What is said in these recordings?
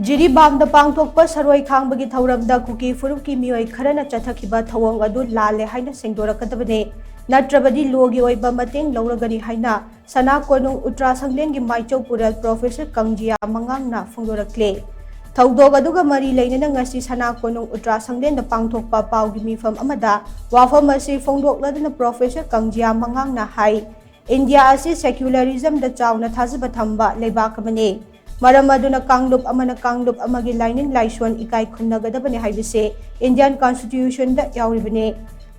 ꯖꯤꯔꯤꯕꯥꯝꯗ ꯄꯥꯡꯊꯣꯛꯄ ꯁꯔꯣꯏ ꯈꯥꯡꯕꯒꯤ ꯊꯧꯔꯝꯗ ꯀꯨꯀꯤ ꯐꯨꯔꯨꯞꯀꯤ ꯃꯤꯑꯣꯏ ꯈꯔꯅ ꯆꯠꯊꯈꯤꯕ ꯊꯧꯑꯣꯡ ꯑꯗꯨ ꯂꯥꯜꯂꯦ ꯍꯥꯏꯅ ꯁꯦꯡꯗꯣꯔꯛꯀꯗꯕꯅꯤ ꯅꯠꯇ꯭ꯔꯕꯗꯤ ꯂꯣꯒꯤ ꯑꯣꯏꯕ ꯃꯇꯦꯡ ꯂꯧꯔꯒꯅꯤ ꯍꯥꯏꯅ ꯁꯅꯥ ꯀꯣꯅꯨꯡ ꯎꯇ꯭ꯔꯥ ꯁꯪꯂꯦꯟꯒꯤ ꯃꯥꯏꯆꯧ ꯄꯨꯔꯦꯜ ꯄ꯭ꯔꯣꯐꯦꯁꯔ ꯀꯪꯖꯤꯌꯥ ꯃꯉꯥꯡꯅ ꯐꯣꯡꯗꯣꯔꯛꯂꯦ ꯊꯧꯗꯣꯛ ꯑꯗꯨꯒ ꯃꯔꯤ ꯂꯩꯅꯅ ꯉꯁꯤ ꯁꯅꯥ ꯀꯣꯅꯨꯡ ꯎꯇ꯭ꯔꯥ ꯁꯪꯂꯦꯟꯗ ꯄꯥꯡꯊꯣꯛꯄ ꯄꯥꯎꯒꯤ ꯃꯤꯐꯝ ꯑꯃꯗ ꯋꯥꯐꯝ ꯑꯁꯤ ꯐꯣꯡꯗꯣꯛꯂꯗꯨꯅ ꯄ꯭ꯔꯣꯐꯦꯁꯔ ꯀꯪꯖꯤꯌꯥ ꯃꯉꯥꯡꯅ ꯍꯥꯏ ꯏꯟꯗꯤꯌꯥ ꯑꯁꯤ ꯁꯦꯀ꯭ꯌꯨꯂꯔꯤꯖꯝꯗ ꯆꯥꯎꯅ ꯊꯥꯖꯕ ꯊꯝꯕ ꯂꯩꯕꯥꯛ ꯑꯃꯅꯤ ꯃꯔꯝ ꯑꯗꯨꯅ ꯀꯥꯡꯂꯨꯞ ꯑꯃꯅ ꯀꯥꯡꯂꯨꯞ ꯑꯃꯒꯤ ꯂꯥꯏꯅꯤꯡ ꯂꯥꯏꯁꯣꯟ ꯏꯀꯥꯏ ꯈꯨꯝꯅꯒꯗꯕꯅꯤ ꯍꯥꯏꯕꯁꯤ ꯏꯟꯗꯤꯌꯟ ꯀꯟꯁꯇꯤꯇ꯭ꯌꯨꯁꯟꯗ ꯌꯥꯎꯔꯤꯕꯅꯤ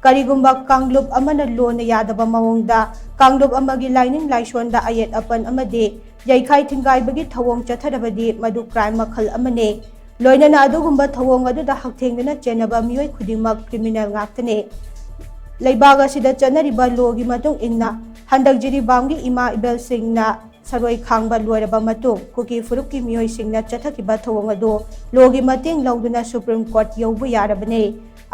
ꯀꯔꯤꯒꯨꯝꯕ ꯀꯥꯡꯂꯨꯞ ꯑꯃꯅ ꯂꯣꯟꯅ ꯌꯥꯗꯕ ꯃꯑꯣꯡꯗ ꯀꯥꯡꯂꯨꯞ ꯑꯃꯒꯤ ꯂꯥꯏꯅꯤꯡ ꯂꯥꯏꯁꯣꯟꯗ ꯑꯌꯦꯠ ꯑꯄꯟ ꯑꯃꯗꯤ ꯌꯩꯈꯥꯏ ꯊꯤꯟꯒꯥꯏꯕꯒꯤ ꯊꯧꯑꯣꯡ ꯆꯠꯊꯔꯕꯗꯤ ꯃꯗꯨ ꯀ꯭ꯔꯥꯏꯝ ꯃꯈꯜ ꯑꯃꯅꯤ ꯂꯣꯏꯅꯅ ꯑꯗꯨꯒꯨꯝꯕ ꯊꯧꯑꯣꯡ ꯑꯗꯨꯗ ꯍꯛꯊꯦꯡꯅꯅ ꯆꯦꯟꯅꯕ ꯃꯤꯑꯣꯏ ꯈꯨꯗꯤꯡꯃꯛ ꯀ꯭ꯔꯤꯃꯤꯅꯦꯜ ꯉꯥꯛꯇꯅꯤ ꯂꯩꯕꯥꯛ ꯑꯁꯤꯗ ꯆꯠꯅꯔꯤꯕ ꯂꯣꯒꯤ ꯃꯇꯨꯡ ꯏꯟꯅ ꯍꯟꯗꯛ ꯖꯤꯔꯤꯕꯥꯝꯒꯤ ꯏꯃꯥ ꯏꯕꯦꯜꯁꯤꯡꯅ ꯁꯔꯣꯏ ꯈꯥꯡꯕ ꯂꯣꯏꯔꯕ ꯃꯇꯨꯡ ꯀꯨꯀꯤ ꯐꯨꯔꯨꯞꯀꯤ ꯃꯤꯑꯣꯏꯁꯤꯡꯅ ꯆꯠꯊꯈꯤꯕ ꯊꯧꯑꯣꯡ ꯑꯗꯨ ꯂꯣꯒꯤ ꯃꯇꯦꯡ ꯂꯧꯗꯨꯅ ꯁꯨꯄ꯭ꯔꯤꯝ ꯀꯣꯔꯠ ꯌꯧꯕ ꯌꯥꯔꯕꯅꯤ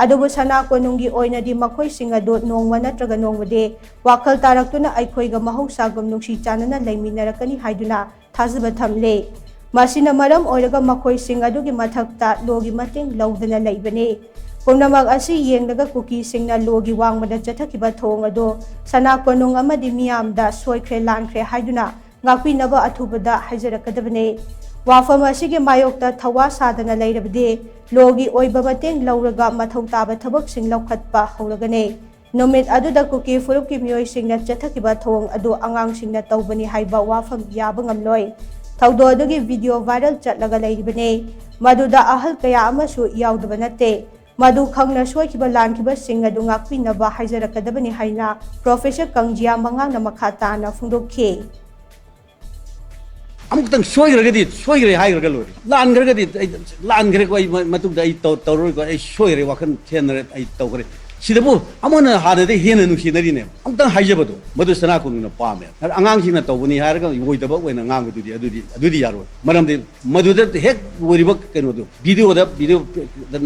ꯑꯗꯨꯕꯨ ꯁꯅꯥ ꯀꯣꯅꯨꯡꯒꯤ ꯑꯣꯏꯅꯗꯤ ꯃꯈꯣꯏꯁꯤꯡ ꯑꯗꯨ ꯅꯣꯡꯃ ꯅꯠꯇ꯭ꯔꯒ ꯅꯣꯡꯃꯗꯤ ꯋꯥꯈꯜ ꯇꯥꯔꯛꯇꯨꯅ ꯑꯩꯈꯣꯏꯒ ꯃꯍꯧꯁꯥꯒꯨꯝ ꯅꯨꯡꯁꯤ ꯆꯥꯟꯅꯅ ꯂꯩꯃꯤꯟꯅꯔꯛꯀꯅꯤ ꯍꯥꯏꯗꯨꯅ ꯊꯥꯖꯕ ꯊꯝꯂꯤ ꯃꯁꯤꯅ ꯃꯔꯝ ꯑꯣꯏꯔꯒ ꯃꯈꯣꯏꯁꯤꯡ ꯑꯗꯨꯒꯤ ꯃꯊꯛꯇ ꯂꯣꯒꯤ ꯃꯇꯦꯡ ꯂꯧꯗꯨꯅ ꯂꯩꯕꯅꯤ ꯄꯨꯝꯅꯃꯛ ꯑꯁꯤ ꯌꯦꯡꯂꯒ ꯀꯨꯀꯤꯁꯤꯡꯅ ꯂꯣꯒꯤ ꯋꯥꯡꯃꯗ ꯆꯠꯊꯈꯤꯕ ꯊꯧꯑꯣꯡ ꯑꯗꯨ ꯁꯅꯥ ꯀꯣꯅꯨꯡ ꯑꯃꯗꯤ ꯃꯤꯌꯥꯝꯗ ꯁꯣꯏꯈ꯭ꯔꯦ ꯂꯥꯟꯈ꯭ꯔꯦ ꯍꯥꯏꯗꯨꯅ ꯉꯥꯛꯄꯤꯅꯕ ꯑꯊꯨꯕꯗ ꯍꯥꯏꯖꯔꯛꯀꯗꯕꯅꯤ ꯋꯥꯐꯝ ꯑꯁꯤꯒꯤ ꯃꯥꯌꯣꯛꯇ ꯊꯋꯥ ꯁꯥꯗꯅ ꯂꯩꯔꯕꯗꯤ ꯂꯣꯒꯤ ꯑꯣꯏꯕ ꯃꯇꯦꯡ ꯂꯧꯔꯒ ꯃꯊꯧ ꯇꯥꯕ ꯊꯕꯛꯁꯤꯡ ꯂꯧꯈꯠꯄ ꯍꯧꯔꯒꯅꯤ ꯅꯨꯃꯤꯠ ꯑꯗꯨꯗ ꯀꯨꯀꯤ ꯐꯨꯔꯨꯞꯀꯤ ꯃꯤꯑꯣꯏꯁꯤꯡꯅ ꯆꯠꯊꯈꯤꯕ ꯊꯧꯑꯣꯡ ꯑꯗꯨ ꯑꯉꯥꯡꯁꯤꯡꯅ ꯇꯧꯕꯅꯤ ꯍꯥꯏꯕ ꯋꯥꯐꯝ ꯌꯥꯕ ꯉꯝꯂꯣꯏ ꯊꯧꯗꯣꯛ ꯑꯗꯨꯒꯤ ꯚꯤꯗꯤꯑꯣ ꯚꯥꯏꯔꯦꯜ ꯆꯠꯂꯒ ꯂꯩꯔꯤꯕꯅꯤ ꯃꯗꯨꯗ ꯑꯍꯜ ꯀꯌꯥ ꯑꯃꯁꯨ ꯌꯥꯎꯗꯕ ꯅꯠꯇꯦ ꯃꯗꯨ ꯈꯪꯅ ꯁꯣꯏꯈꯤꯕ ꯂꯥꯟꯈꯤꯕꯁꯤꯡ ꯑꯗꯨ ꯉꯥꯛꯄꯤꯅꯕ ꯍꯥꯏꯖꯔꯛꯀꯗꯕꯅꯤ ꯍꯥꯏꯅ ꯄ꯭ꯔꯣꯐꯦꯁꯔ ꯀꯪꯖꯤꯌꯥ ꯃꯉꯥꯡꯅ ꯃꯈꯥ ꯇꯥꯅ ꯐꯣꯡꯗꯣꯛꯈꯤ ꯑꯃꯨꯛꯇꯪ ꯁꯣꯏꯈ꯭ꯔꯒꯗꯤ ꯁꯣꯏꯈ꯭ꯔꯦ ꯍꯥꯏꯈ꯭ꯔꯒ ꯂꯣꯏꯔꯦ ꯂꯥꯟꯈ꯭ꯔꯒꯗꯤ ꯑꯩ ꯂꯥꯟꯈ꯭ꯔꯦꯀꯣ ꯑꯩ ꯃꯇꯨꯡꯗ ꯑꯩ ꯇꯧꯔꯔꯣꯏꯀꯣ ꯑꯩ ꯁꯣꯏꯈ꯭ꯔꯦ ꯋꯥꯈꯜ ꯊꯦꯟꯅꯔꯦ ꯑꯩ ꯇꯧꯈ꯭ꯔꯦ ꯁꯤꯗꯕꯨ ꯑꯃꯅ ꯍꯥꯟꯅꯗꯩ ꯍꯦꯟꯅ ꯅꯨꯡꯁꯤꯅꯔꯤꯅꯦꯕ ꯑꯃꯨꯛꯇꯪ ꯍꯥꯏꯖꯕꯗꯣ ꯃꯗꯨ ꯁꯅꯥ ꯀꯣꯅꯨꯡꯅ ꯄꯥꯝꯃꯦ ꯑꯉꯥꯡꯁꯤꯡꯅ ꯇꯧꯕꯅꯤ ꯍꯥꯏꯔꯒ ꯑꯣꯏꯗꯕ ꯑꯣꯏꯅ ꯉꯥꯡꯕꯗꯨꯗꯤ ꯑꯗꯨꯗꯤ ꯌꯥꯔꯣꯏ ꯃꯔꯝꯗꯤ ꯃꯗꯨꯗ ꯍꯦꯛ ꯑꯣꯏꯔꯤꯕ ꯀꯩꯅꯣꯗꯣ ꯚꯤꯗꯤꯑꯣꯗ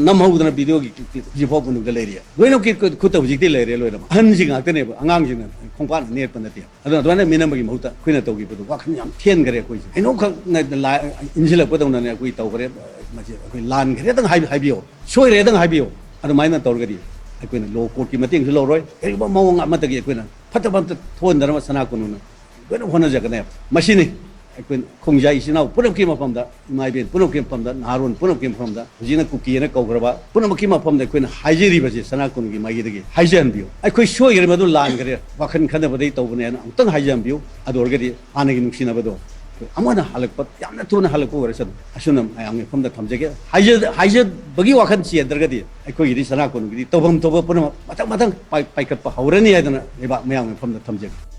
ꯅꯝꯍꯧꯗꯅ ꯚꯤꯗꯤꯑꯣꯒꯤ ꯍꯧꯖꯤꯛꯐꯥꯎ ꯃꯅꯨꯡꯗ ꯂꯩꯔꯤ ꯂꯣꯏꯅꯃꯛꯀꯤ ꯈꯨꯠꯇ ꯍꯧꯖꯤꯛꯇꯤ ꯂꯩꯔꯦ ꯂꯣꯏꯅꯃꯛ ꯑꯍꯟꯁꯤꯡ ꯉꯥꯛꯇꯅꯦꯕ ꯑꯉꯥꯡꯁꯤꯡꯅ ꯈꯣꯡꯄꯥꯛꯅ ꯅꯦꯠꯄ ꯅꯠꯇꯦ ꯑꯗꯨꯅ ꯑꯗꯨꯃꯥꯏꯅ ꯃꯤꯅꯝꯕꯒꯤ ꯃꯍꯨꯠꯇ ꯑꯩꯈꯣꯏꯅ ꯇꯧꯈꯤꯕꯗꯣ ꯋꯥꯈꯜ ꯌꯥꯝ ꯊꯦꯟꯈ꯭ꯔꯦ ꯑꯩꯈꯣꯏꯁꯦ ꯀꯩꯅꯣꯈꯛ ꯏꯟꯁꯤꯜꯂꯛꯄꯗꯧꯅꯅꯦ ꯑꯩꯈꯣꯏ ꯇꯧꯈ꯭ꯔꯦ ꯃꯁꯤ ꯑꯩꯈꯣꯏ ꯂꯥꯟꯈ꯭ꯔꯦꯗꯪ ꯍꯥꯏꯕꯤꯌꯣ ꯁꯣꯏꯈ꯭ꯔꯦꯗꯪ ꯍꯥꯏꯕꯤꯌꯣ ꯑꯗꯨꯃꯥꯏꯅ ꯇꯧꯔꯒꯗꯤ ꯑꯩꯈꯣꯏꯅ ꯂꯣ ꯀꯣꯔꯠꯀꯤ ꯃꯇꯦꯡꯁꯨ ꯂꯧꯔꯣꯏ ꯀꯔꯤꯒꯨꯝꯕ ꯃꯑꯣꯡ ꯑꯃꯗꯒꯤ ꯑꯩꯈꯣꯏꯅ ꯐꯠꯇꯕ ꯑꯝꯇ ꯊꯣꯛꯍꯟꯗꯅꯕ ꯁꯅꯥ ꯀꯣꯅꯨꯡꯅ ꯂꯣꯏꯅ ꯍꯣꯠꯅꯖꯒꯅꯦꯕ ꯃꯁꯤꯅꯤ ꯑꯩꯈꯣꯏꯅ ꯈꯣꯡꯖꯥꯏ ꯏꯆꯤꯟ ꯏꯅꯥꯎ ꯄꯨꯝꯅꯃꯛꯀꯤ ꯃꯐꯝꯗ ꯏꯃꯥ ꯏꯕꯦꯟ ꯄꯨꯝꯅꯃꯛꯀꯤ ꯃꯐꯝꯗ ꯅꯍꯥꯔꯣꯟ ꯄꯨꯝꯅꯃꯛꯀꯤ ꯃꯐꯝꯗ ꯍꯧꯖꯤꯛꯅ ꯀꯨꯀꯤꯅ ꯀꯧꯈ꯭ꯔꯕ ꯄꯨꯝꯅꯃꯛꯀꯤ ꯃꯐꯝꯗ ꯑꯩꯈꯣꯏꯅ ꯍꯥꯏꯖꯔꯤꯕꯁꯤ ꯁꯅꯥ ꯀꯣꯅꯨꯡꯒꯤ ꯃꯥꯏꯀꯩꯗꯒꯤ ꯍꯥꯏꯖꯍꯟꯕꯤꯌꯨ ꯑꯩꯈꯣꯏ ꯁꯣꯏꯈ꯭ꯔꯦ ꯃꯗꯨ ꯂꯥꯟꯈ꯭ꯔꯦ ꯋꯥꯈꯜ ꯈꯟꯅꯕꯗꯒꯤ ꯇꯧꯕꯅꯦ ꯍꯥꯏꯅ ꯑꯃꯨꯛꯇꯪ ꯍꯥꯏꯖꯍꯟꯕꯤꯌꯨ ꯑꯗꯨ ꯑꯣꯏꯔꯒꯗꯤ ꯍꯥꯟꯅꯒꯤ ꯅꯨꯡꯁꯤꯅꯕꯗꯣ ꯑꯃꯅ ꯍꯜꯂꯛꯄ ꯌꯥꯝꯅ ꯊꯨꯅ ꯍꯜꯂꯛꯄ ꯑꯣꯏꯔꯁꯨ ꯑꯁꯨꯝꯅ ꯃꯌꯥꯝꯒꯤ ꯃꯐꯝꯗ ꯊꯝꯖꯒꯦ ꯍꯥꯏꯖꯕꯒꯤ ꯋꯥꯈꯜ ꯆꯦꯟꯗ꯭ꯔꯒꯗꯤ ꯑꯩꯈꯣꯏꯒꯤꯗꯤ ꯁꯅꯥ ꯀꯣꯅꯨꯡꯒꯤꯗꯤ ꯇꯧꯐꯝ ꯊꯣꯛꯄ ꯄꯨꯝꯅꯃꯛ ꯃꯊꯪ ꯃꯊꯪ ꯄꯥꯏꯈꯠꯄ ꯍꯧꯔꯅꯤ ꯍꯥꯏꯗꯅ ꯂꯩꯕꯥꯛ ꯃꯌꯥꯝꯒꯤ ꯃꯐꯝꯗ ꯊꯝꯖꯒꯦ